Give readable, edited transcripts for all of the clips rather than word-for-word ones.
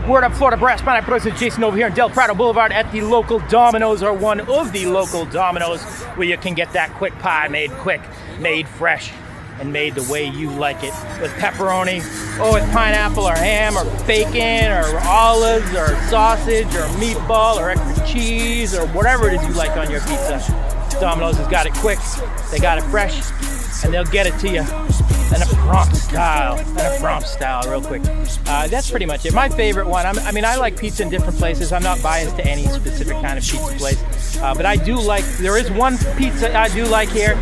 Word up, Florida Brasspineapple Productions. Jason over here in Prado Boulevard at the local Dominos, or one of the local Dominos, where you can get that quick pie made quick, made fresh, and made the way you like it, with pepperoni, or with pineapple, or ham, or bacon, or olives, or sausage, or meatball, or extra cheese, or whatever it is you like on your pizza. Domino's has got it quick, they got it fresh, and they'll get it to you in a prompt style, real quick. That's pretty much it. My favorite one, I mean, I like pizza in different places. I'm not biased to any specific kind of pizza place, but I do like, there is one pizza I do like here,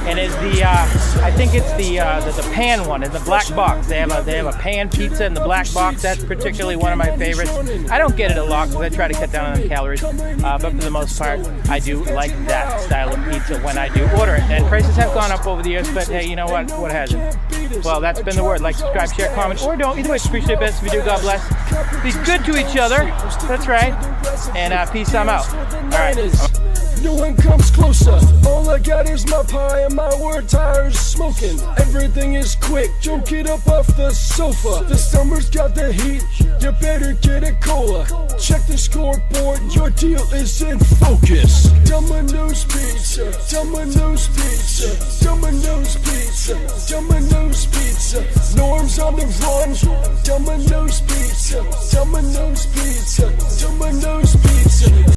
and it's the, I think it's the pan one in the black box. They have a pan pizza in the black box. That's particularly one of my favorites. I don't get it a lot because I try to cut down on the calories, but for the most part, I do like that style of pizza when I do order it. And prices have gone up over the years, but hey, you know what? What hasn't? Well, that's been the word. Like, subscribe, share, comment, or don't. Either way, appreciate it best if you do. God bless. Be good to each other. That's right. And peace. I'm out. All right. No one comes closer. All I got is my pie and my word tires smoking. Everything is quick. Don't get up off the sofa. The summer's got the heat. You better get a cola. Check the scoreboard. Your deal is in focus. Domino's pizza. Domino's pizza. Domino's pizza. Domino's pizza. Norm's on the run. Domino's